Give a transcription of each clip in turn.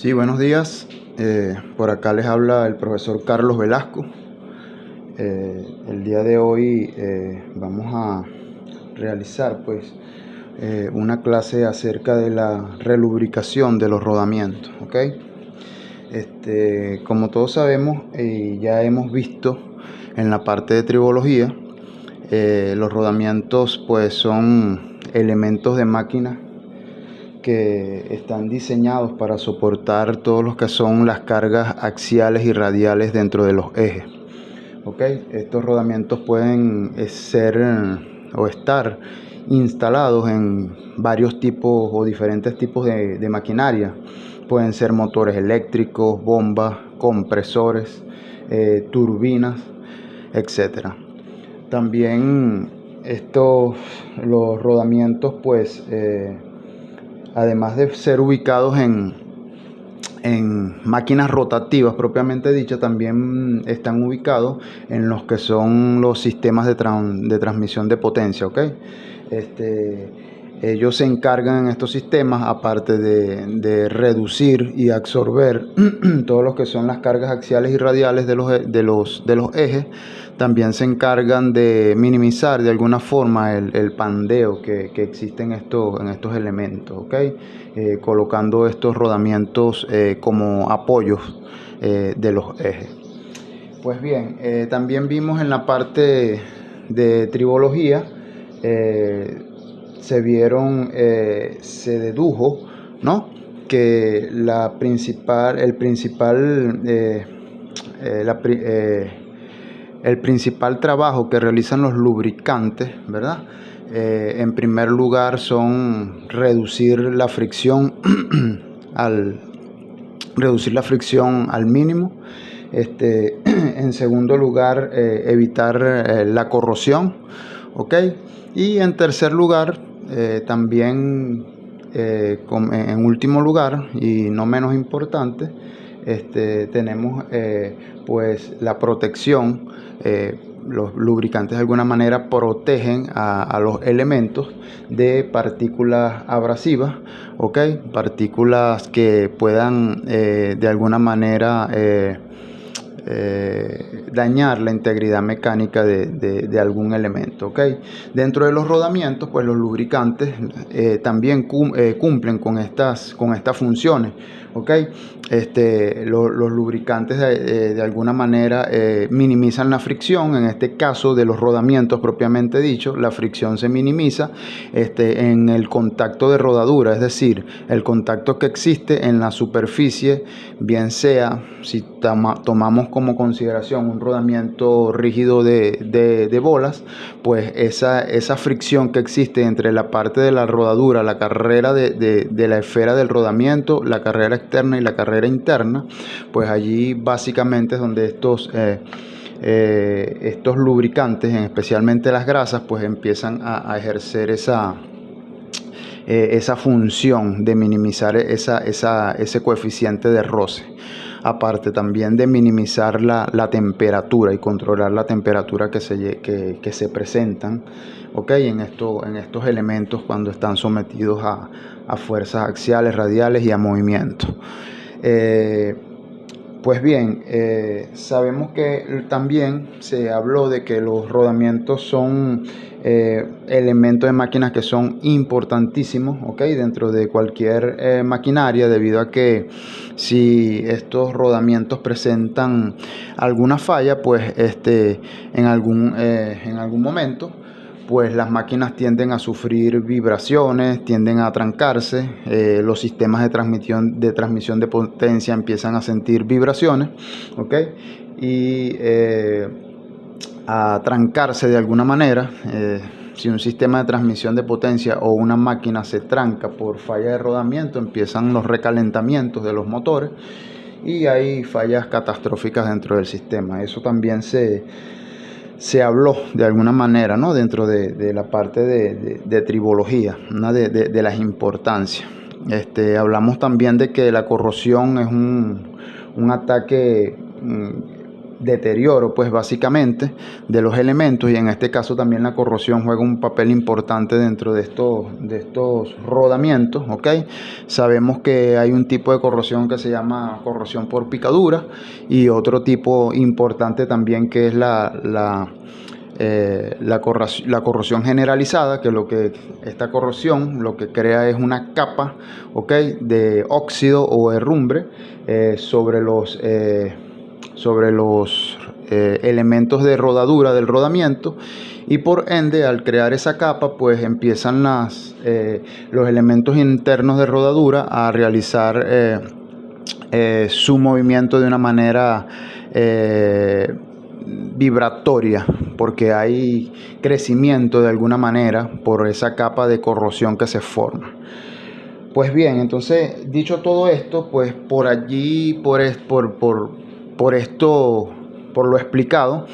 Sí, buenos días. Por acá les habla el profesor Carlos Velasco. El día de hoy vamos a realizar una clase acerca de la relubricación de los rodamientos, ¿ok? Como todos sabemos y ya hemos visto en la parte de tribología, los rodamientos pues son elementos de máquina que están diseñados para soportar todos los que son las cargas axiales y radiales dentro de los ejes. ¿Ok? Estos rodamientos pueden ser o estar instalados en varios tipos o diferentes tipos de maquinaria. Pueden ser motores eléctricos, bombas, compresores, turbinas, etcétera. También los rodamientos además de ser ubicados en máquinas rotativas propiamente dichas, también están ubicados en los que son los sistemas de transmisión de potencia, ¿ok? Ellos se encargan en estos sistemas, aparte de reducir y absorber todo lo que son las cargas axiales y radiales de los ejes. También se encargan de minimizar de alguna forma el pandeo que existe en estos elementos, ¿ok? Colocando estos rodamientos como apoyos de los ejes. Pues bien, también vimos en la parte de tribología, se dedujo, ¿no?, que el principal trabajo que realizan los lubricantes, ¿verdad? En primer lugar son reducir la fricción reducir la fricción al mínimo. En segundo lugar, evitar la corrosión, ¿ok? Y en tercer lugar, también en último lugar y no menos importante, tenemos pues la protección. Los lubricantes de alguna manera protegen a los elementos de partículas abrasivas, ¿ok? Partículas que puedan de alguna manera dañar la integridad mecánica de algún elemento, ¿ok? Dentro de los rodamientos, pues los lubricantes también cumplen con estas funciones, ¿ok? Los lubricantes de alguna manera minimizan la fricción. En este caso de los rodamientos propiamente dicho, la fricción se minimiza en el contacto de rodadura, es decir, el contacto que existe en la superficie, bien sea, si tomamos como consideración un rodamiento rígido de bolas, pues esa fricción que existe entre la parte de la rodadura, la carrera de la esfera del rodamiento, la carrera externa y la carrera interna, pues allí básicamente es donde estos lubricantes, especialmente las grasas, pues empiezan a ejercer esa función de minimizar ese coeficiente de roce, aparte también de minimizar la temperatura y controlar la temperatura que se presentan, ¿okay?, en estos elementos cuando están sometidos a fuerzas axiales, radiales y a movimiento. Pues bien, sabemos que también se habló de que los rodamientos son elementos de máquinas que son importantísimos, ¿ok?, dentro de cualquier maquinaria, debido a que si estos rodamientos presentan alguna falla, pues en algún momento, pues las máquinas tienden a sufrir vibraciones, tienden a trancarse, los sistemas de transmisión de potencia empiezan a sentir vibraciones, ¿ok? Y a trancarse de alguna manera. Si un sistema de transmisión de potencia o una máquina se tranca por falla de rodamiento, empiezan los recalentamientos de los motores y hay fallas catastróficas dentro del sistema. Eso también se habló de alguna manera, ¿no?, dentro de la parte de tribología, una de las importancias. Hablamos también de que la corrosión es un ataque deterioro, pues básicamente, de los elementos, y en este caso también la corrosión juega un papel importante dentro de estos rodamientos, ¿ok? Sabemos que hay un tipo de corrosión que se llama corrosión por picadura, y otro tipo importante también que es la corrosión generalizada, que esta corrosión lo que crea es una capa, ¿ok?, de óxido o herrumbre sobre los elementos de rodadura del rodamiento, y por ende al crear esa capa pues empiezan los elementos internos de rodadura a realizar su movimiento de una manera vibratoria, porque hay crecimiento de alguna manera por esa capa de corrosión que se forma. Pues bien, entonces, dicho todo esto, pues por allí, por lo explicado,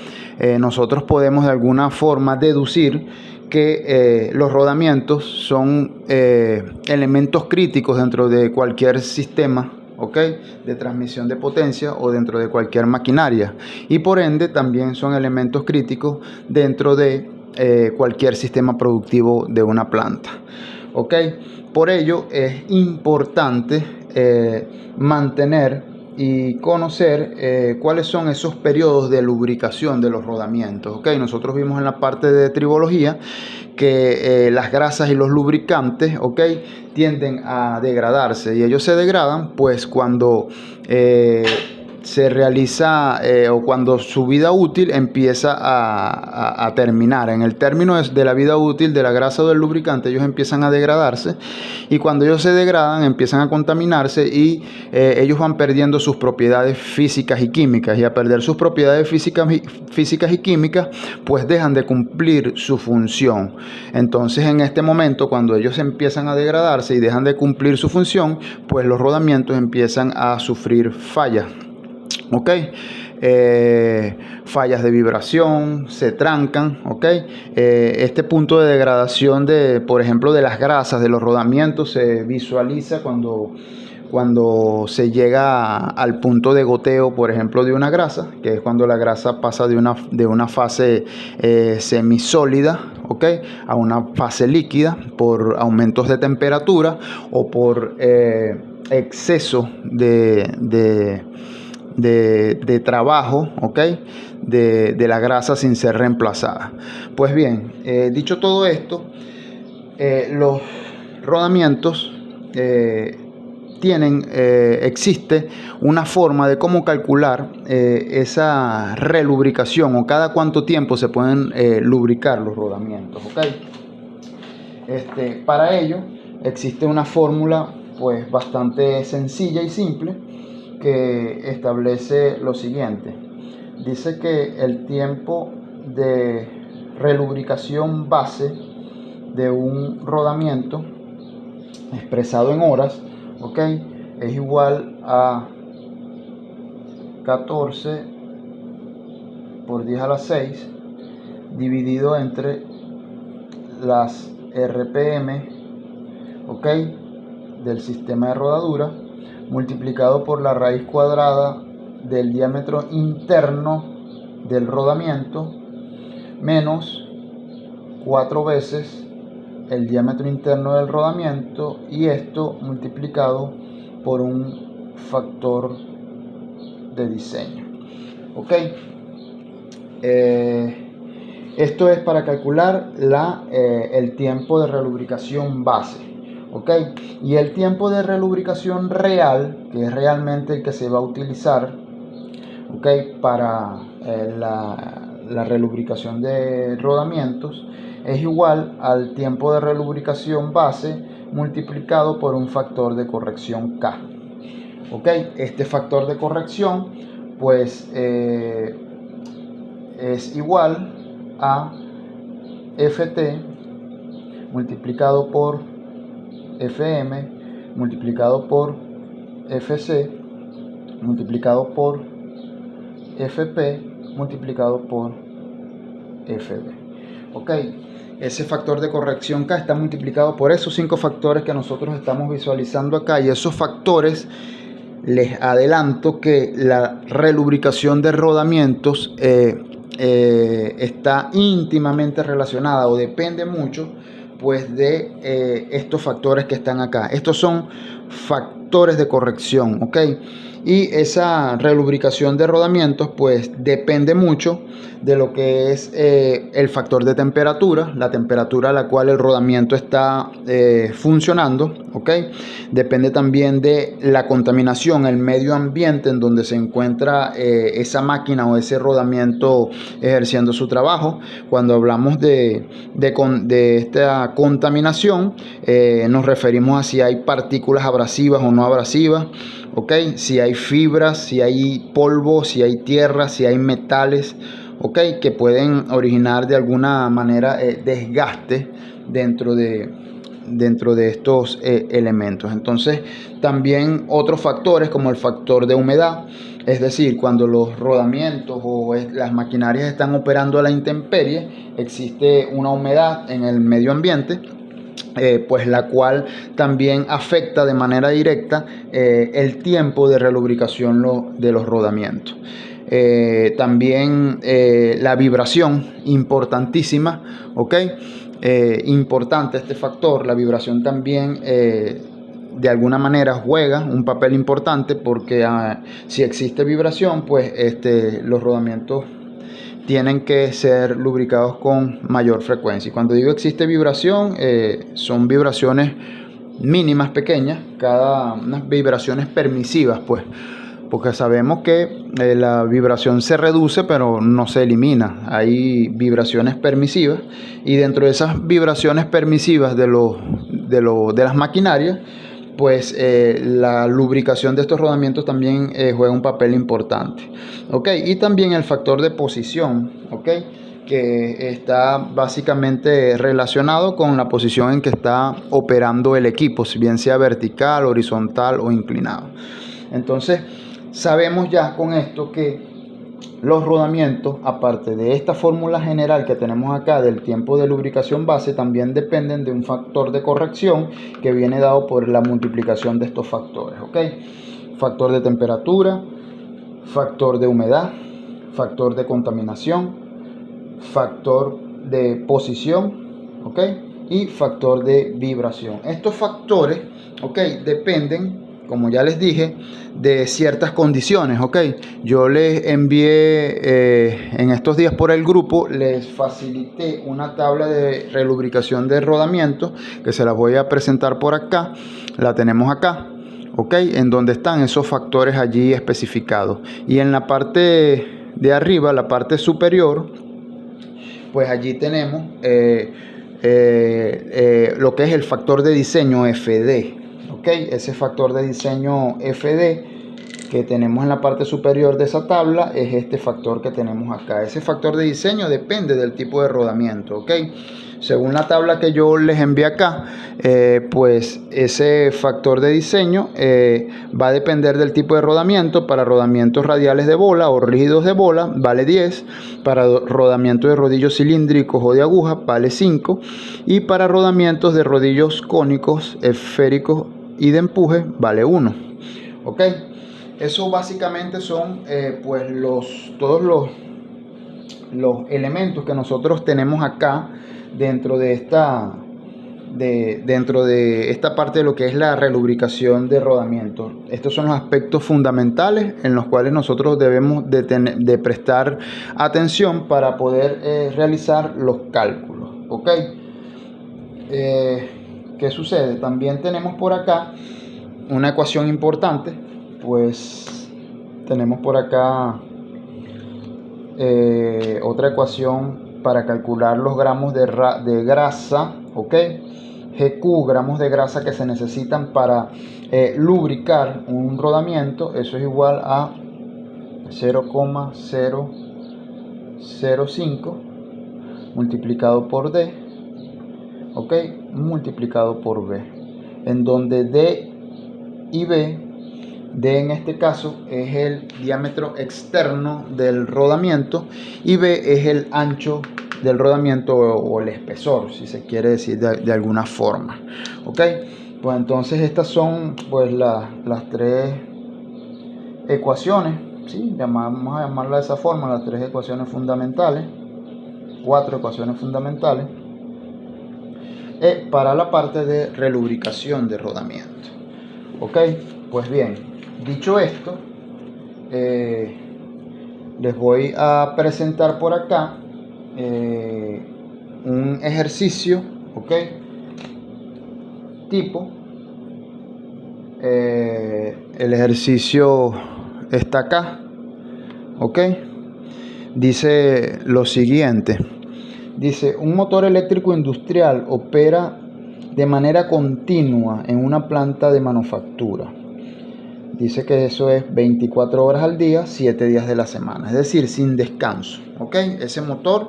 nosotros podemos de alguna forma deducir que los rodamientos son elementos críticos dentro de cualquier sistema, ¿ok?, de transmisión de potencia o dentro de cualquier maquinaria, y por ende también son elementos críticos dentro de cualquier sistema productivo de una planta, ¿ok? Por ello es importante mantener y conocer cuáles son esos periodos de lubricación de los rodamientos, ¿ok? Nosotros vimos en la parte de tribología que las grasas y los lubricantes, ¿ok?, tienden a degradarse, y ellos se degradan pues cuando se realiza o cuando su vida útil empieza a terminar. En el término de la vida útil de la grasa o del lubricante, ellos empiezan a degradarse, y cuando ellos se degradan empiezan a contaminarse, y ellos van perdiendo sus propiedades físicas y químicas, y a perder sus propiedades físicas y químicas pues dejan de cumplir su función. Entonces en este momento, cuando ellos empiezan a degradarse y dejan de cumplir su función, pues los rodamientos empiezan a sufrir fallas, ¿ok? Fallas de vibración, se trancan, ¿ok? Este punto de degradación por ejemplo, de las grasas de los rodamientos se visualiza cuando se llega al punto de goteo, por ejemplo, de una grasa, que es cuando la grasa pasa de una fase semisólida, ¿ok?, a una fase líquida por aumentos de temperatura o por exceso de trabajo, ¿ok?, de la grasa sin ser reemplazada. Pues bien, dicho todo esto, los rodamientos existe una forma de cómo calcular esa relubricación, o cada cuánto tiempo se pueden lubricar los rodamientos, ¿ok? Para ello existe una fórmula pues bastante sencilla y simple, que establece lo siguiente. Dice que el tiempo de relubricación base de un rodamiento expresado en horas, ¿ok?, es igual a 14 por 10 a la 6 dividido entre las RPM, ¿ok?, del sistema de rodadura, multiplicado por la raíz cuadrada del diámetro interno del rodamiento, menos 4 veces el diámetro interno del rodamiento, y esto multiplicado por un factor de diseño, ¿ok? Esto es para calcular el tiempo de relubricación base, ¿ok? Y el tiempo de relubricación real, que es realmente el que se va a utilizar, ¿ok?, para la relubricación de rodamientos, es igual al tiempo de relubricación base multiplicado por un factor de corrección K, ¿ok? Este factor de corrección pues es igual a Ft multiplicado por Fm multiplicado por Fc multiplicado por Fp multiplicado por Fb, ¿ok? Ese factor de corrección K está multiplicado por esos 5 factores que nosotros estamos visualizando acá, y esos factores les adelanto que la relubricación de rodamientos está íntimamente relacionada o depende mucho pues de estos factores que están acá. Estos son factores de corrección, ¿ok? Y esa relubricación de rodamientos pues depende mucho de lo que es el factor de temperatura, la temperatura a la cual el rodamiento está funcionando, ¿ok? Depende también de la contaminación, el medio ambiente en donde se encuentra esa máquina o ese rodamiento ejerciendo su trabajo. Cuando hablamos de esta contaminación, nos referimos a si hay partículas abrasivas o no abrasivas, ¿ok? Si hay fibras, si hay polvo, si hay tierra, si hay metales, ¿ok? Que pueden originar de alguna manera desgaste dentro de estos elementos. Entonces, también otros factores como el factor de humedad, es decir, cuando los rodamientos o las maquinarias están operando a la intemperie, existe una humedad en el medio ambiente, pues la cual también afecta de manera directa el tiempo de relubricación de los rodamientos. También la vibración, importantísima, ¿ok? Importante este factor. La vibración también de alguna manera juega un papel importante porque si existe vibración, pues los rodamientos tienen que ser lubricados con mayor frecuencia. Y cuando digo existe vibración, son vibraciones mínimas, pequeñas, unas vibraciones permisivas, pues, porque sabemos que la vibración se reduce pero no se elimina. Hay vibraciones permisivas y dentro de esas vibraciones permisivas de las maquinarias, pues la lubricación de estos rodamientos también juega un papel importante, ¿ok? Y también el factor de posición, ¿ok? Que está básicamente relacionado con la posición en que está operando el equipo, si bien sea vertical, horizontal o inclinado. Entonces, sabemos ya con esto que los rodamientos, aparte de esta fórmula general que tenemos acá del tiempo de lubricación base, también dependen de un factor de corrección que viene dado por la multiplicación de estos factores, ¿ok? Factor de temperatura, factor de humedad, factor de contaminación, factor de posición, ¿ok? Y factor de vibración. Estos factores, ¿ok? Dependen, como ya les dije, de ciertas condiciones, ¿ok? Yo les envié en estos días por el grupo, les facilité una tabla de relubricación de rodamiento que se las voy a presentar por acá. La tenemos acá, ¿ok? En donde están esos factores allí especificados. Y en la parte de arriba, la parte superior, pues allí tenemos lo que es el factor de diseño FD. ¿Ok? Ese factor de diseño FD que tenemos en la parte superior de esa tabla es este factor que tenemos acá. Ese factor de diseño depende del tipo de rodamiento, ¿ok? Según la tabla que yo les envié acá, pues ese factor de diseño va a depender del tipo de rodamiento. Para rodamientos radiales de bola o rígidos de bola vale 10, para rodamientos de rodillos cilíndricos o de aguja vale 5, y para rodamientos de rodillos cónicos, esféricos y de empuje vale 1, ¿ok? Eso básicamente son pues todos los elementos que nosotros tenemos acá dentro de esta parte de lo que es la relubricación de rodamientos. Estos son los aspectos fundamentales en los cuales nosotros debemos de prestar atención para poder realizar los cálculos, ¿ok? ¿Qué sucede? También tenemos por acá una ecuación importante, pues tenemos por acá otra ecuación para calcular los gramos de grasa, ¿ok? GQ, gramos de grasa que se necesitan para lubricar un rodamiento. Eso es igual a 0,005 multiplicado por D, ¿ok? Multiplicado por B, en donde D y B, D en este caso es el diámetro externo del rodamiento y B es el ancho del rodamiento o el espesor, si se quiere decir de alguna forma, ¿ok? Pues entonces estas son pues las tres ecuaciones, ¿sí? Vamos a llamarla de esa forma, las 3 ecuaciones fundamentales, 4 ecuaciones fundamentales, para la parte de relubricación de rodamiento. Ok, pues bien, dicho esto, les voy a presentar por acá un ejercicio, ok, tipo, el ejercicio está acá, ok, dice lo siguiente. Dice, un motor eléctrico industrial opera de manera continua en una planta de manufactura. Dice que eso es 24 horas al día, 7 días de la semana, es decir, sin descanso. ¿Ok? Ese motor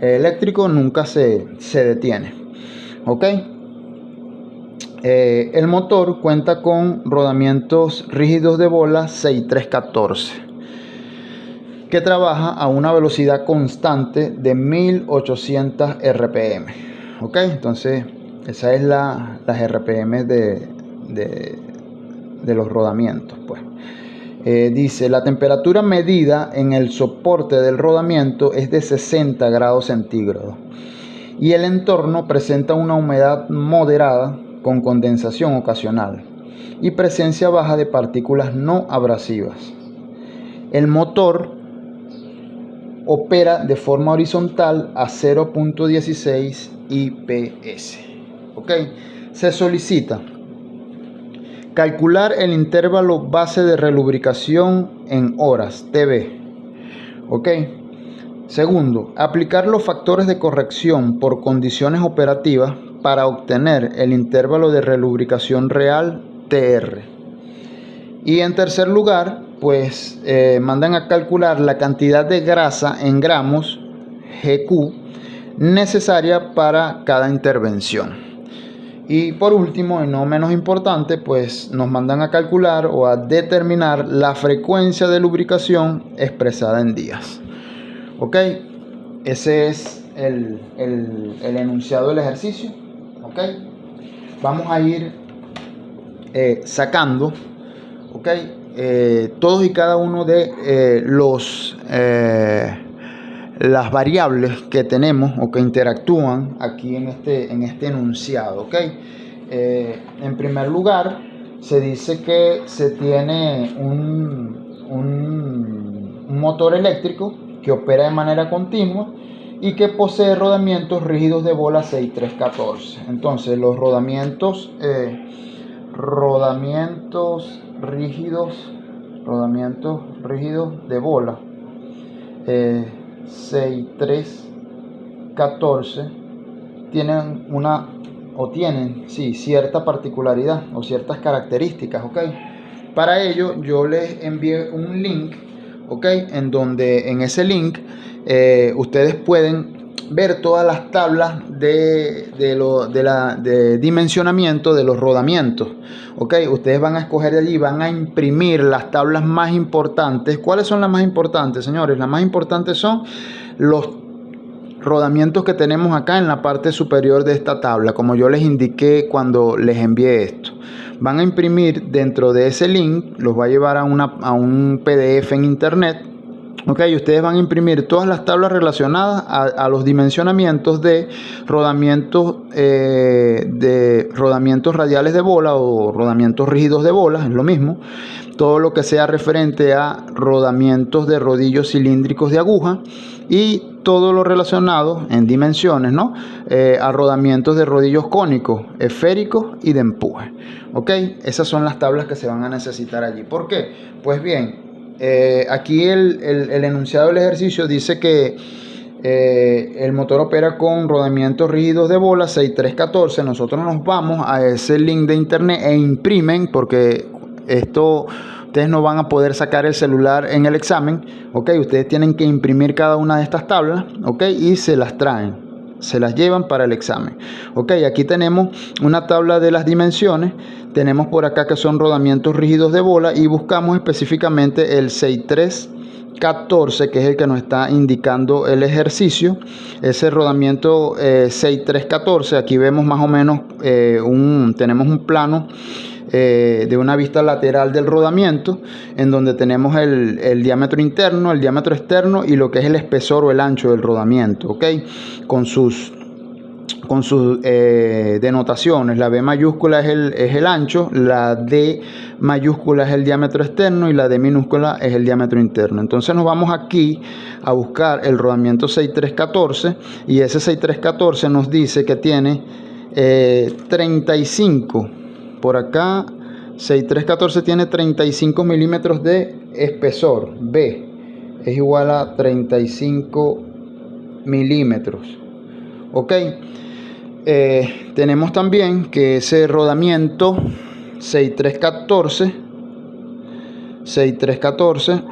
eléctrico nunca se detiene. ¿Ok? El motor cuenta con rodamientos rígidos de bola 6314, que trabaja a una velocidad constante de 1800 RPM. ¿Ok? Entonces, esa es las RPM de los rodamientos. Pues. Dice, la temperatura medida en el soporte del rodamiento es de 60 grados centígrados y el entorno presenta una humedad moderada con condensación ocasional y presencia baja de partículas no abrasivas. El motor opera de forma horizontal a 0.16 IPS. ¿Ok? Se solicita calcular el intervalo base de relubricación en horas TB. ¿Ok? Segundo, aplicar los factores de corrección por condiciones operativas para obtener el intervalo de relubricación real TR. Y en tercer lugar, pues mandan a calcular la cantidad de grasa en gramos GQ necesaria para cada intervención. Y por último, y no menos importante, pues nos mandan a calcular o a determinar la frecuencia de lubricación expresada en días. ¿Ok? Ese es el enunciado del ejercicio. ¿Ok? Vamos a ir sacando, ¿ok? Todos y cada uno de las variables que tenemos o que interactúan aquí en este enunciado, ¿ok? En primer lugar, se dice que se tiene un motor eléctrico que opera de manera continua y que posee rodamientos rígidos de bola 6314. Entonces, los rodamientos rígidos de bola 6314 tienen cierta particularidad o ciertas características, ¿ok? Para ello yo les envié un link, ¿ok? En donde en ese link ustedes pueden ver todas las tablas de dimensionamiento de los rodamientos. ¿Ok? Ustedes van a escoger de allí, van a imprimir las tablas más importantes. ¿Cuáles son las más importantes, señores? Las más importantes son los rodamientos que tenemos acá en la parte superior de esta tabla, como yo les indiqué cuando les envié esto. Van a imprimir dentro de ese link, los va a llevar a un PDF en internet. Ok, ustedes van a imprimir todas las tablas relacionadas a los dimensionamientos de rodamientos radiales de bola o rodamientos rígidos de bola, es lo mismo. Todo lo que sea referente a rodamientos de rodillos cilíndricos de aguja y todo lo relacionado en dimensiones, ¿no? A rodamientos de rodillos cónicos, esféricos y de empuje. Ok, esas son las tablas que se van a necesitar allí. ¿Por qué? Pues bien, aquí el enunciado del ejercicio dice que el motor opera con rodamientos rígidos de bola 6314. Nosotros nos vamos a ese link de internet e imprimen, porque esto ustedes no van a poder sacar el celular en el examen, ¿ok? Ustedes tienen que imprimir cada una de estas tablas, ¿ok? Y se las traen, se las llevan para el examen. Ok, aquí tenemos una tabla de las dimensiones. Tenemos por acá que son rodamientos rígidos de bola y buscamos específicamente el 6314, que es el que nos está indicando el ejercicio. Ese rodamiento 6314, aquí vemos más o menos tenemos un plano de una vista lateral del rodamiento, en donde tenemos el diámetro interno, el diámetro externo y lo que es el espesor o el ancho del rodamiento, ¿ok? Con sus denotaciones. La B mayúscula es el ancho, la D mayúscula es el diámetro externo y la D minúscula es el diámetro interno. Entonces nos vamos aquí a buscar el rodamiento 6314 y ese 6314 nos dice que tiene 35. Por acá 6314 tiene 35 milímetros de espesor. B es igual a 35 milímetros. Ok. Tenemos también que ese rodamiento 6314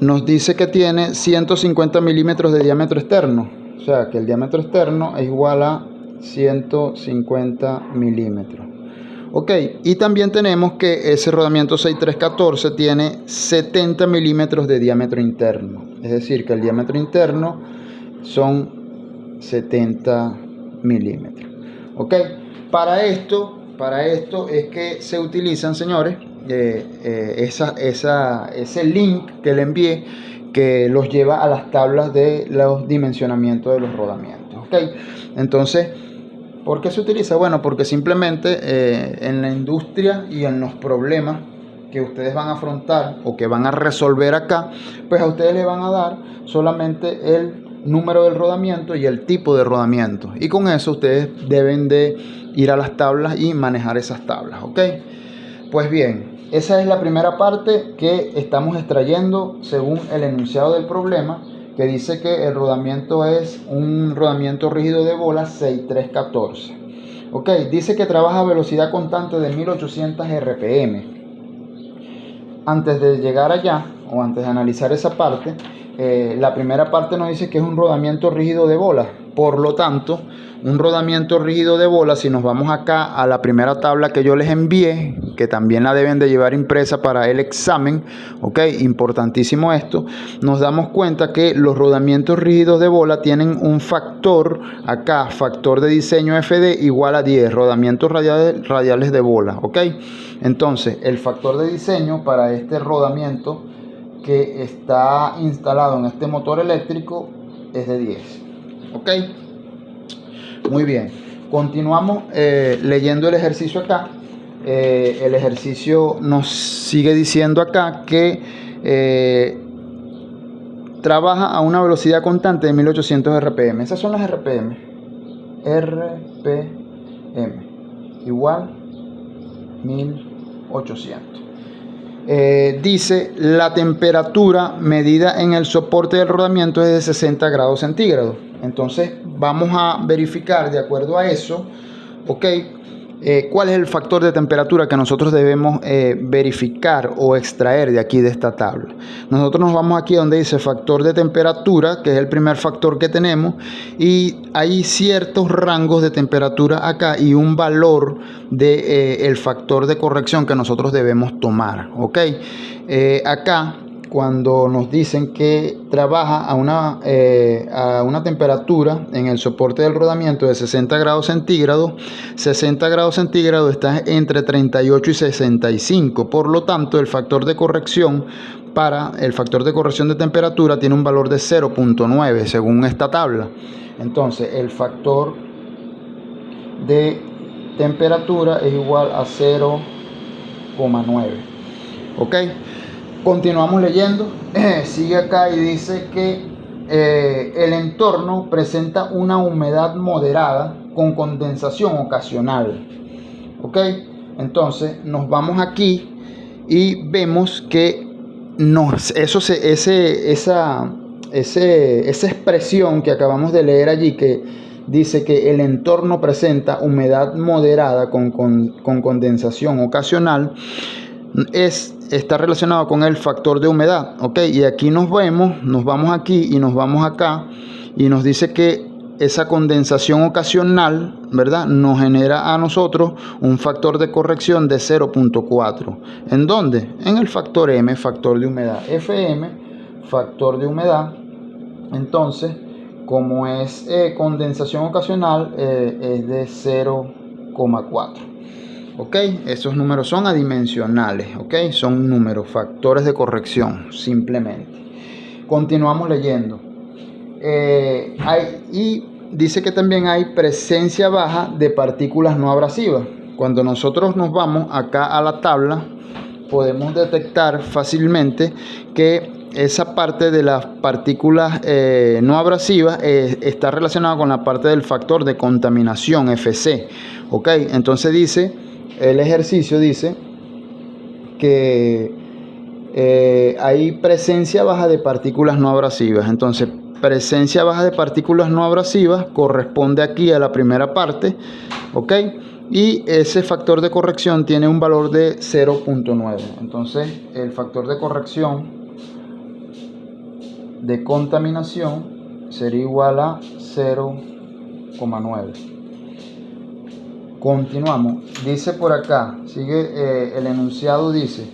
nos dice que tiene 150 milímetros de diámetro externo, o sea que el diámetro externo es igual a 150 milímetros. Ok, y también tenemos que ese rodamiento 6314 tiene 70 milímetros de diámetro interno, es decir que el diámetro interno son 70 milímetros. Ok, para esto es que se utilizan, señores, ese link que le envié, que los lleva a las tablas de los dimensionamientos de los rodamientos. Ok, entonces, ¿por qué se utiliza? Bueno, porque simplemente en la industria y en los problemas que ustedes van a afrontar o que van a resolver acá, pues a ustedes les van a dar solamente el número del rodamiento y el tipo de rodamiento, y con eso ustedes deben de ir a las tablas y manejar esas tablas. Ok, pues bien, esa es la primera parte que estamos extrayendo según el enunciado del problema, que dice que el rodamiento es un rodamiento rígido de bola 6314. Ok, dice que trabaja a velocidad constante de 1800 RPM. Antes de llegar allá, o antes de analizar esa parte, la primera parte nos dice que es un rodamiento rígido de bola. Por lo tanto, un rodamiento rígido de bola, si nos vamos acá a la primera tabla que yo les envié, que también la deben de llevar impresa para el examen, ok, importantísimo esto, nos damos cuenta que los rodamientos rígidos de bola tienen un factor acá, factor de diseño FD igual a 10, rodamientos radiales de bola, ok. Entonces, el factor de diseño para este rodamiento que está instalado en este motor eléctrico es de 10. Ok, muy bien, continuamos leyendo el ejercicio acá. El ejercicio nos sigue diciendo acá que trabaja a una velocidad constante de 1800 RPM. Esas son las RPM. RPM igual 1800. Dice la temperatura medida en el soporte del rodamiento es de 60 grados centígrados. Entonces vamos a verificar de acuerdo a eso, ok, cuál es el factor de temperatura que nosotros debemos verificar o extraer de aquí de esta tabla. Nosotros nos vamos aquí donde dice factor de temperatura, que es el primer factor que tenemos, y hay ciertos rangos de temperatura acá y un valor de el factor de corrección que nosotros debemos tomar. Ok, acá cuando nos dicen que trabaja a una temperatura en el soporte del rodamiento de 60 grados centígrados, 60 grados centígrados está entre 38 y 65, por lo tanto el factor de corrección de temperatura tiene un valor de 0.9 según esta tabla. Entonces el factor de temperatura es igual a 0,9. ok, continuamos leyendo. Sigue acá y dice que el entorno presenta una humedad moderada con condensación ocasional. Ok, entonces nos vamos aquí y vemos que esa expresión que acabamos de leer allí, que dice que el entorno presenta humedad moderada con condensación ocasional, está relacionado con el factor de humedad. Ok, y aquí nos vamos aquí y nos vamos acá y nos dice que esa condensación ocasional, ¿verdad?, nos genera a nosotros un factor de corrección de 0.4. ¿En dónde? En el factor M, factor de humedad. FM, factor de humedad. Entonces, como es condensación ocasional, es de 0,4. ¿Ok? Esos números son adimensionales, ¿ok? Son números, factores de corrección, simplemente. Continuamos leyendo. Y dice que también hay presencia baja de partículas no abrasivas. Cuando nosotros nos vamos acá a la tabla, podemos detectar fácilmente que esa parte de las partículas no abrasivas está relacionada con la parte del factor de contaminación, FC. ¿Ok? Entonces dice, el ejercicio dice que hay presencia baja de partículas no abrasivas. Entonces, presencia baja de partículas no abrasivas corresponde aquí a la primera parte, ¿ok? Y ese factor de corrección tiene un valor de 0.9. Entonces, el factor de corrección de contaminación sería igual a 0,9. Continuamos. Dice por acá, sigue el enunciado, dice: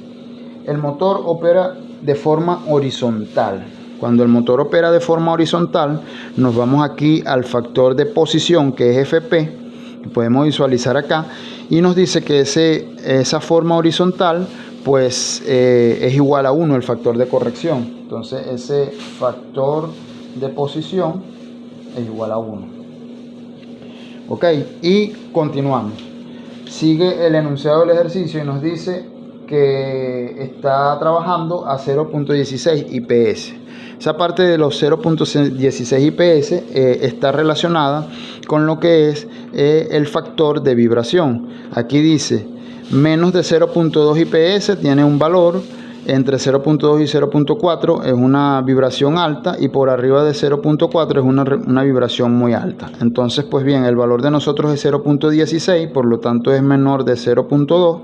el motor opera de forma horizontal. Cuando el motor opera de forma horizontal, nos vamos aquí al factor de posición, que es FP, que podemos visualizar acá, y nos dice que esa forma horizontal pues es igual a 1 el factor de corrección. Entonces ese factor de posición es igual a 1. Ok, y continuamos. Sigue el enunciado del ejercicio y nos dice que está trabajando a 0.16 IPS. Esa parte de los 0.16 IPS está relacionada con lo que es el factor de vibración. Aquí dice menos de 0.2 IPS tiene un valor, entre 0.2 y 0.4 es una vibración alta, y por arriba de 0.4 es una vibración muy alta. Entonces, pues bien, el valor de nosotros es 0.16, por lo tanto es menor de 0.2,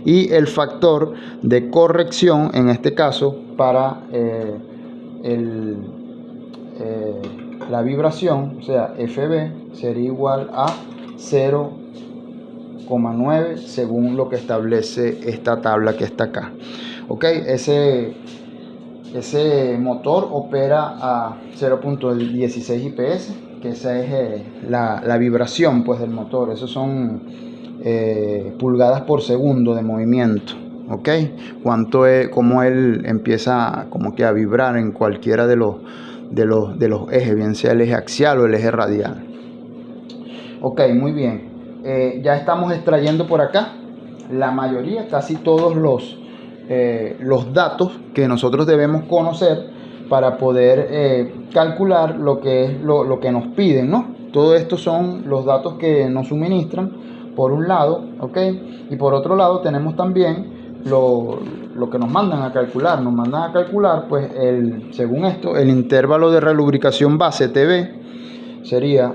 y el factor de corrección, en este caso, para la vibración, o sea, FB, sería igual a 0,9 según lo que establece esta tabla que está acá. Ok, ese motor opera a 0.16 IPS, que esa es la vibración pues del motor. Esos son pulgadas por segundo de movimiento. Ok, cómo él empieza como que a vibrar en cualquiera de los ejes, bien sea el eje axial o el eje radial. Ok, muy bien. Ya estamos extrayendo por acá la mayoría, casi todos los datos que nosotros debemos conocer para poder calcular lo que es lo que nos piden, ¿no? Todo esto son los datos que nos suministran, por un lado, ¿ok? Y por otro lado tenemos también lo que nos mandan a calcular. Nos mandan a calcular, pues, según esto, el intervalo de relubricación base, TB, sería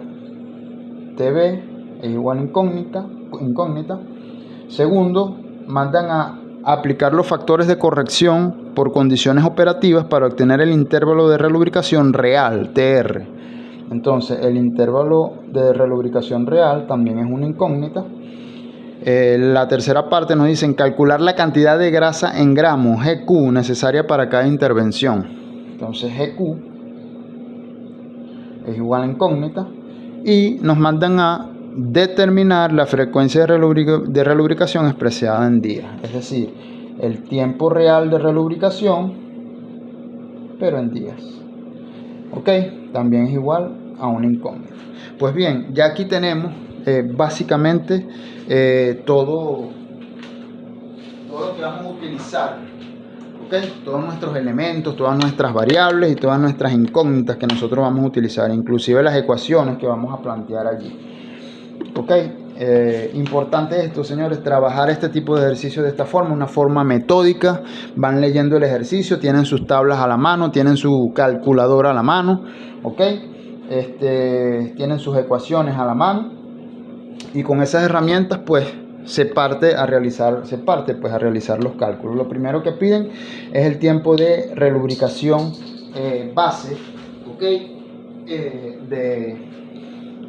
TB es igual a incógnita. Segundo, mandan a aplicar los factores de corrección por condiciones operativas para obtener el intervalo de relubricación real, TR. Entonces, el intervalo de relubricación real también es una incógnita. La tercera parte nos dicen calcular la cantidad de grasa en gramos, GQ, necesaria para cada intervención. Entonces, GQ es igual a incógnita. Y nos mandan a determinar la frecuencia de relubricación expresada en días, es decir, el tiempo real de relubricación, pero en días. Ok, también es igual a una incógnita. Pues bien, ya aquí tenemos básicamente todo lo que vamos a utilizar. Okay, todos nuestros elementos, todas nuestras variables y todas nuestras incógnitas que nosotros vamos a utilizar, inclusive las ecuaciones que vamos a plantear allí. Ok, importante esto, señores, trabajar este tipo de ejercicios de esta forma, una forma metódica. Van leyendo el ejercicio, tienen sus tablas a la mano, tienen su calculadora a la mano, ok, tienen sus ecuaciones a la mano, y con esas herramientas pues se parte a realizar los cálculos. Lo primero que piden es el tiempo de relubricación base, ¿ok?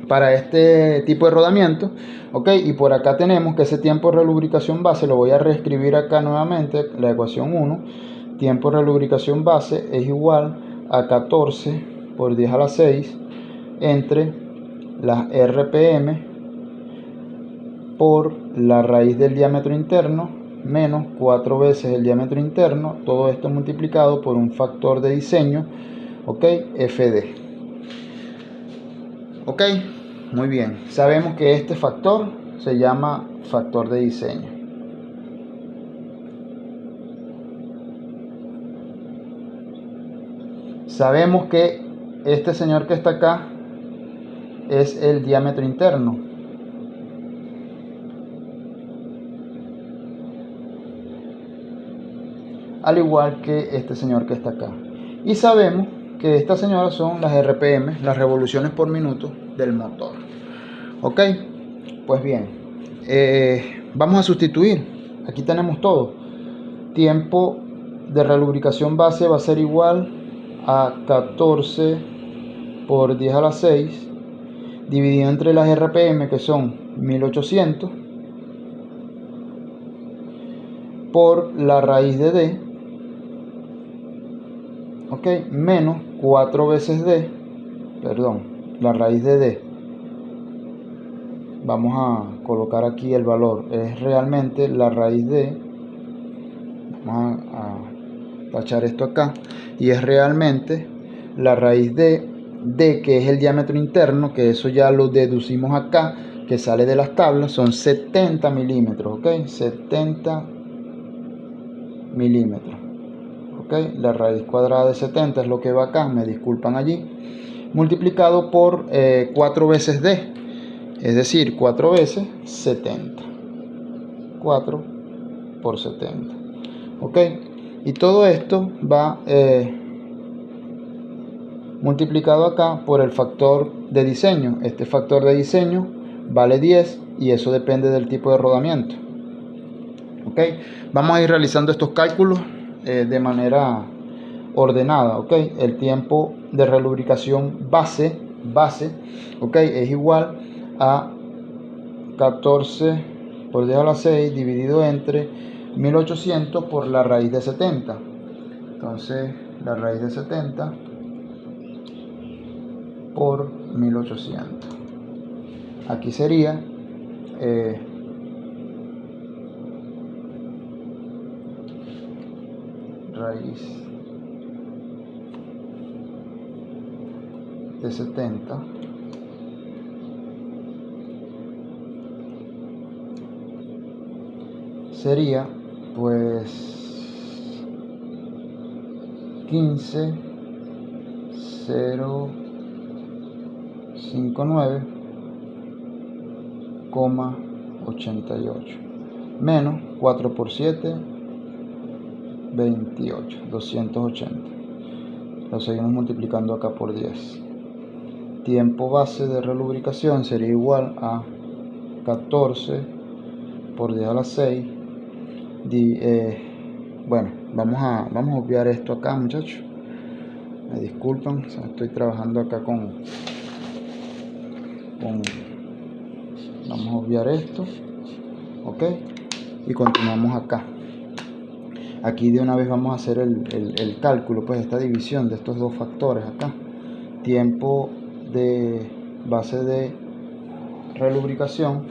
Para este tipo de rodamiento, ¿ok? Y por acá tenemos que ese tiempo de relubricación base, lo voy a reescribir acá nuevamente, la ecuación 1, tiempo de relubricación base es igual a 14 por 10 a la 6 entre las RPM por la raíz del diámetro interno menos 4 veces el diámetro interno, todo esto multiplicado por un factor de diseño, ok, FD. Ok, muy bien, sabemos que este factor se llama factor de diseño. Sabemos que este señor que está acá es el diámetro interno. Al igual que este señor que está acá. Y sabemos que estas señoras son las RPM, las revoluciones por minuto del motor. Ok, pues bien, vamos a sustituir. Aquí tenemos todo. Tiempo de relubricación base va a ser igual a 14 por 10 a la 6 dividido entre las RPM, que son 1800, por la raíz de D, ok, menos 4 veces D, perdón, la raíz de D. Vamos a colocar aquí el valor, es realmente la raíz de, vamos a tachar esto acá, y es realmente la raíz de D, que es el diámetro interno, que eso ya lo deducimos acá, que sale de las tablas, son 70 milímetros, ok, 70 milímetros, ok, la raíz cuadrada de 70 es lo que va acá, me disculpan allí, multiplicado por 4 veces D, es decir, 4 veces 70, 4 por 70, ok, y todo esto va multiplicado acá por el factor de diseño. Este factor de diseño vale 10 y eso depende del tipo de rodamiento. Ok, vamos a ir realizando estos cálculos de manera ordenada. Ok, el tiempo de relubricación base, ok, es igual a 14 por 10 a la 6 dividido entre 1800 por la raíz de 70. Entonces la raíz de 70 por 1800. Aquí sería raíz de 70 sería pues 15,059,88 menos 4 por 7, 28, 280. Lo seguimos multiplicando acá por 10. Tiempo base de relubricación sería igual a 14 por 10 a la 6. Bueno, vamos a obviar esto acá, muchachos. Me disculpan, estoy trabajando acá con vamos a obviar esto, ok, y continuamos acá. Aquí de una vez vamos a hacer el cálculo, pues esta división de estos dos factores acá. Tiempo de base de relubricación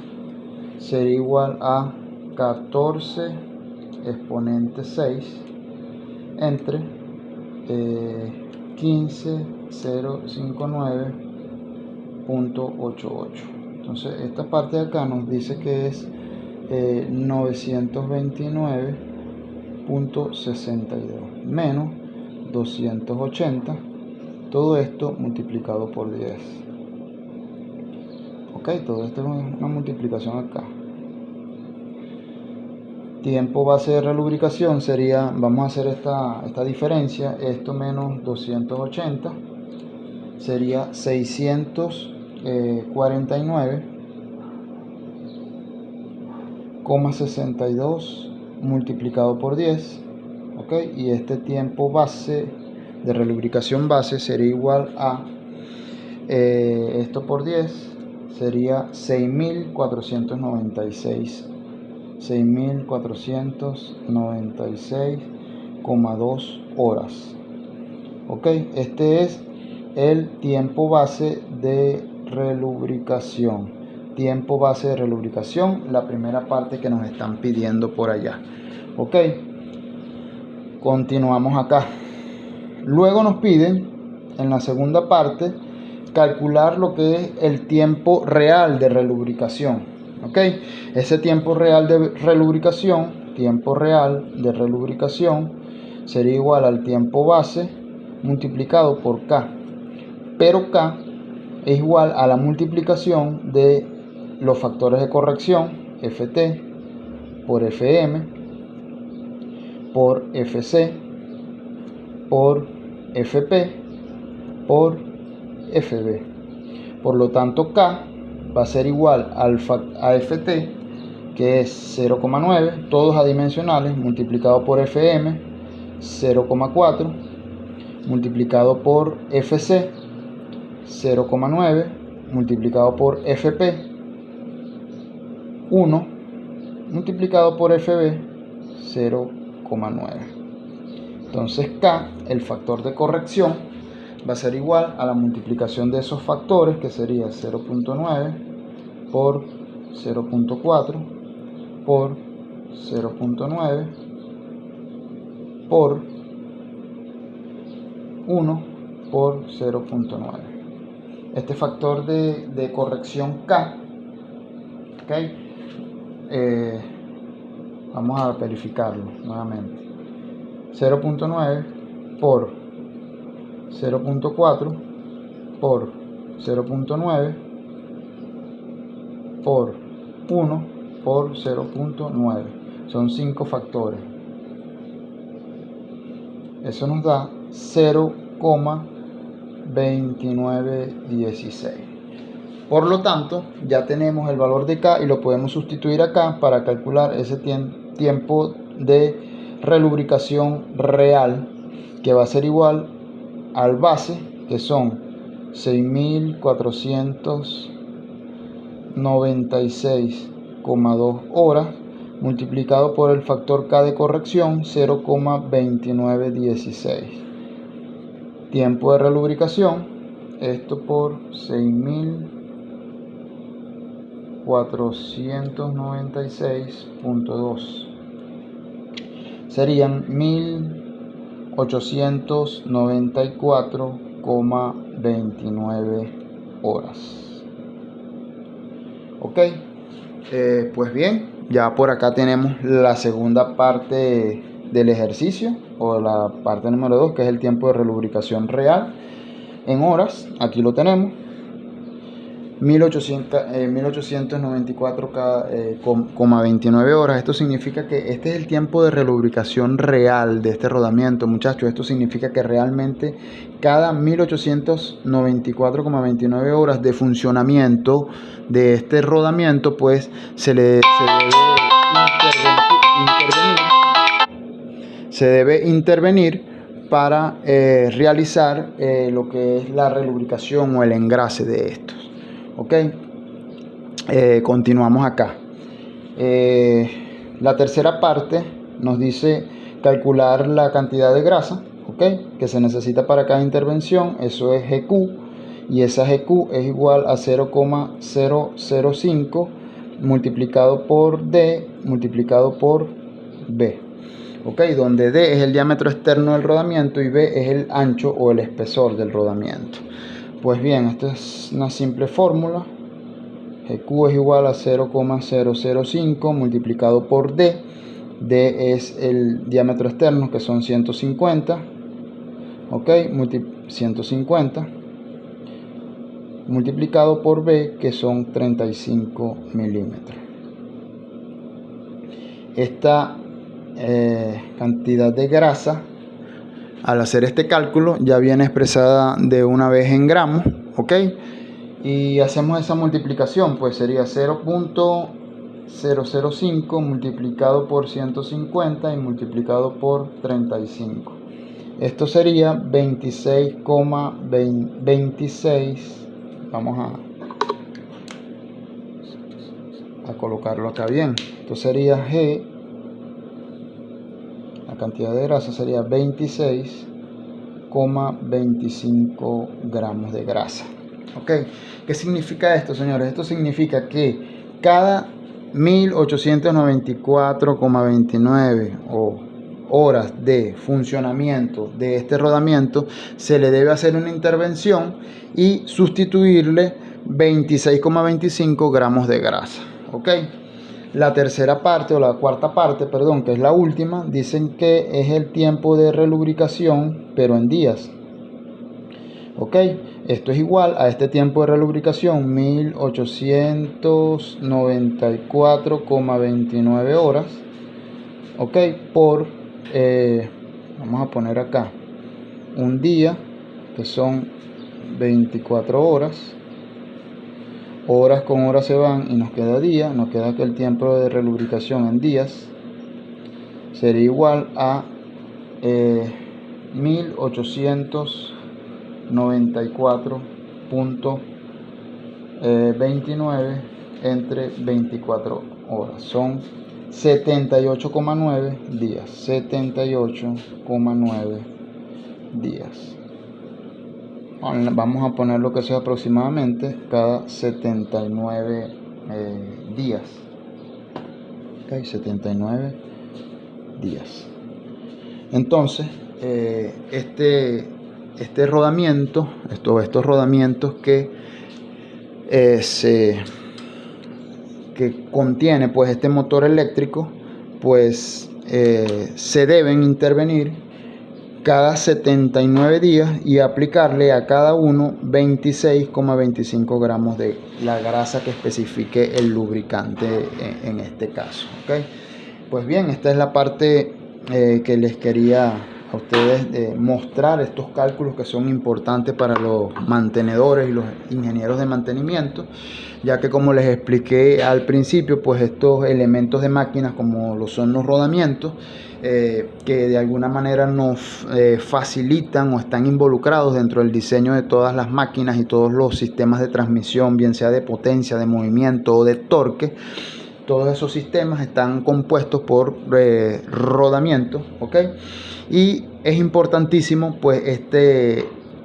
sería igual a 14 exponente 6 entre 15,059,88. Entonces esta parte de acá nos dice que es 929,62 menos 280, todo esto multiplicado por 10. Ok, todo esto es una multiplicación acá. Tiempo base de relubricación sería, vamos a hacer esta diferencia, esto menos 280 sería 649,62 multiplicado por 10, ok, y este tiempo base de relubricación base sería igual a esto por 10 sería 6.496,2 horas. Ok, este es el tiempo base de relubricación. tiempo base de relubricación, la primera parte que nos están pidiendo por allá. Ok, continuamos acá. Luego nos piden en la segunda parte calcular lo que es el tiempo real de relubricación. Ok, ese tiempo real de relubricación sería igual al tiempo base multiplicado por K, pero K es igual a la multiplicación de los factores de corrección Ft por Fm por Fc por Fp por Fb. Por lo tanto, K va a ser igual a Ft, que es 0,9, todos adimensionales, multiplicado por Fm, 0,4, multiplicado por Fc, 0,9, multiplicado por Fp, 1, multiplicado por Fb, 0,9. Entonces K, el factor de corrección, va a ser igual a la multiplicación de esos factores, que sería 0,9 por 0,4 por 0,9 por 1 por 0,9. Este factor de corrección K, ¿okay? Vamos a verificarlo nuevamente. 0,9 por 0,4 por 0,9 por 1 por 0,9. Son 5 factores. Eso nos da 0,2916. Por lo tanto, ya tenemos el valor de K y lo podemos sustituir acá para calcular ese tiempo de relubricación real, que va a ser igual al base, que son 6.496,2 horas, multiplicado por el factor K de corrección, 0,2916. Tiempo de relubricación, esto por 6.496,2 serían 1.894,29 horas. Ok, pues bien, ya por acá tenemos la segunda parte del ejercicio, o la parte número 2, que es el tiempo de relubricación real en horas. Aquí lo tenemos, 1894,29 horas. Esto significa que este es el tiempo de relubricación real de este rodamiento, muchachos. Esto significa que realmente cada 1894,29 horas de funcionamiento de este rodamiento, pues se debe intervenir para realizar lo que es la relubricación o el engrase de estos. Ok, continuamos acá. La tercera parte nos dice calcular la cantidad de grasa, ok, que se necesita para cada intervención. Eso es GQ, y esa GQ es igual a 0,005 multiplicado por D multiplicado por B. Ok, donde D es el diámetro externo del rodamiento y B es el ancho o el espesor del rodamiento. Pues bien, esta es una simple fórmula. GQ es igual a 0,005 multiplicado por D. D es el diámetro externo, que son 150. Ok, 150 multiplicado por B, que son 35 milímetros. Esta cantidad de grasa, al hacer este cálculo, ya viene expresada de una vez en gramos, ok, y hacemos esa multiplicación, pues sería 0,005 multiplicado por 150 y multiplicado por 35. Esto sería 26,26. Vamos a colocarlo acá bien. Esto sería G. La cantidad de grasa sería 26,25 gramos de grasa. ¿Ok? ¿Qué significa esto, señores? Esto significa que cada 1894,29 horas de funcionamiento de este rodamiento se le debe hacer una intervención y sustituirle 26,25 gramos de grasa. ¿Ok? La tercera parte o la cuarta parte, perdón, que es la última, dicen que es el tiempo de relubricación, pero en días. ¿Ok? Esto es igual a este tiempo de relubricación, 1894,29 horas. ¿Ok? Por, vamos a poner acá, un día, que son 24 horas. Horas con horas se van y nos queda día, nos queda que el tiempo de relubricación en días sería igual a 1894,29 entre 24 horas. Son 78,9 días. 78,9 días. Vamos a poner lo que sea aproximadamente cada 79 días. Okay, 79 días. Entonces, este rodamiento, estos rodamientos que contiene pues este motor eléctrico, pues se deben intervenir cada 79 días y aplicarle a cada uno 26,25 gramos de la grasa que especifique el lubricante en este caso. ¿Okay? Pues bien, esta es la parte que les quería a ustedes mostrar, estos cálculos que son importantes para los mantenedores y los ingenieros de mantenimiento, ya que como les expliqué al principio, pues estos elementos de máquinas como lo son los rodamientos, que de alguna manera nos facilitan o están involucrados dentro del diseño de todas las máquinas y todos los sistemas de transmisión, bien sea de potencia, de movimiento o de torque. Todos esos sistemas están compuestos por rodamientos, ¿ok? Y es importantísimo pues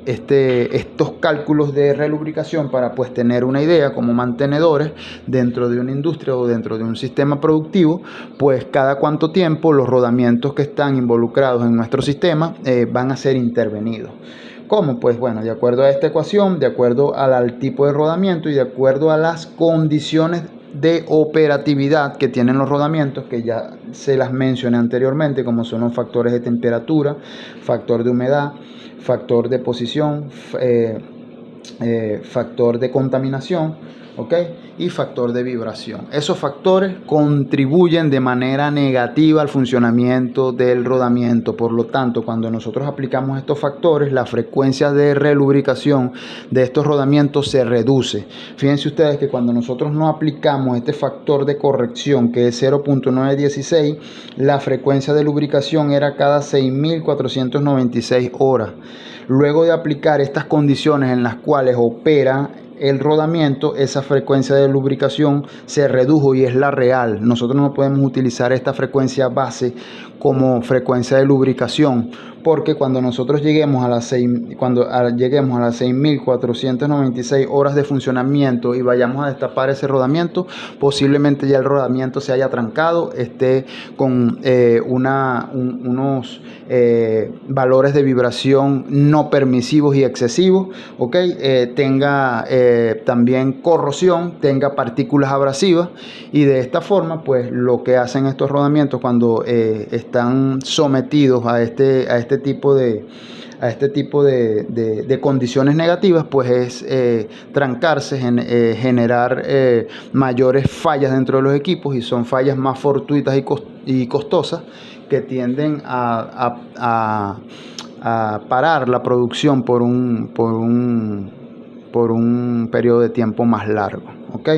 estos cálculos de relubricación para pues tener una idea como mantenedores dentro de una industria o dentro de un sistema productivo, pues cada cuánto tiempo los rodamientos que están involucrados en nuestro sistema van a ser intervenidos. ¿Cómo? Pues bueno, de acuerdo a esta ecuación, de acuerdo al tipo de rodamiento y de acuerdo a las condiciones de operatividad que tienen los rodamientos, que ya se las mencioné anteriormente, como son los factores de temperatura, factor de humedad, factor de posición, factor de contaminación, ¿ok? Y factor de vibración. Esos factores contribuyen de manera negativa al funcionamiento del rodamiento. Por lo tanto, cuando nosotros aplicamos estos factores, la frecuencia de relubricación de estos rodamientos se reduce. Fíjense ustedes que cuando nosotros no aplicamos este factor de corrección, que es 0,916, la frecuencia de lubricación era cada 6.496 horas. Luego de aplicar estas condiciones en las cuales opera el rodamiento, esa frecuencia de lubricación se redujo y es la real. Nosotros no podemos utilizar esta frecuencia base como frecuencia de lubricación, porque cuando nosotros lleguemos a las 6.496 horas de funcionamiento y vayamos a destapar ese rodamiento, posiblemente ya el rodamiento se haya trancado, esté con unos valores de vibración no permisivos y excesivos, ¿okay? Tenga también corrosión, tenga partículas abrasivas, y de esta forma pues lo que hacen estos rodamientos cuando están sometidos a este tipo de condiciones negativas, pues es trancarse, generar mayores fallas dentro de los equipos, y son fallas más fortuitas y costosas que tienden a parar la producción por un periodo de tiempo más largo. ¿ok?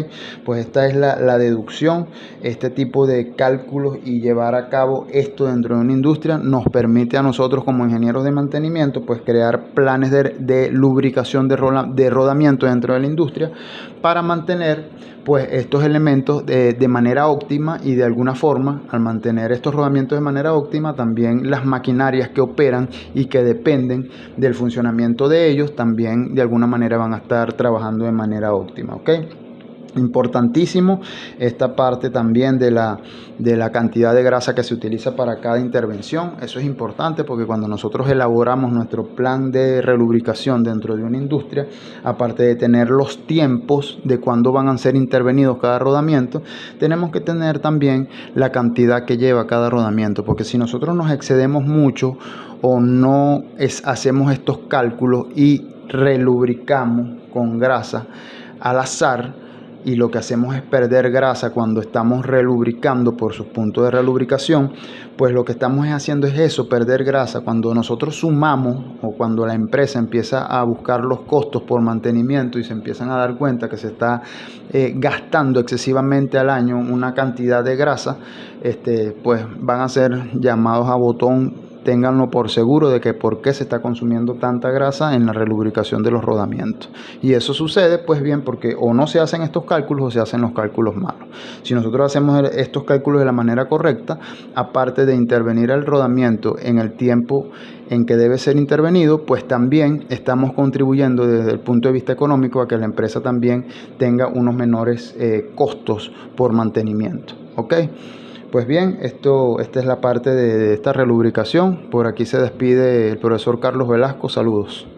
Pues esta es la deducción, este tipo de cálculos y llevar a cabo esto dentro de una industria nos permite a nosotros como ingenieros de mantenimiento pues crear planes de lubricación de rodamiento dentro de la industria para mantener pues estos elementos de manera óptima, y de alguna forma al mantener estos rodamientos de manera óptima también las maquinarias que operan y que dependen del funcionamiento de ellos también de alguna manera van a estar trabajando de manera óptima, ¿ok? Importantísimo esta parte también de la cantidad de grasa que se utiliza para cada intervención. Eso es importante porque cuando nosotros elaboramos nuestro plan de relubricación dentro de una industria, aparte de tener los tiempos de cuándo van a ser intervenidos cada rodamiento, tenemos que tener también la cantidad que lleva cada rodamiento, porque si nosotros nos excedemos mucho o no hacemos estos cálculos y relubricamos con grasa al azar, y lo que hacemos es perder grasa cuando estamos relubricando por sus puntos de relubricación, pues lo que estamos haciendo es eso, perder grasa. Cuando nosotros sumamos o cuando la empresa empieza a buscar los costos por mantenimiento y se empiezan a dar cuenta que se está gastando excesivamente al año una cantidad de grasa, pues van a ser llamados a botón. Ténganlo por seguro de que por qué se está consumiendo tanta grasa en la relubricación de los rodamientos. Y eso sucede pues bien porque o no se hacen estos cálculos o se hacen los cálculos malos. Si nosotros hacemos estos cálculos de la manera correcta, aparte de intervenir el rodamiento en el tiempo en que debe ser intervenido, pues también estamos contribuyendo desde el punto de vista económico a que la empresa también tenga unos menores costos por mantenimiento, ¿ok? Pues bien, esta es la parte de esta relubricación. Por aquí se despide el profesor Carlos Velasco. Saludos.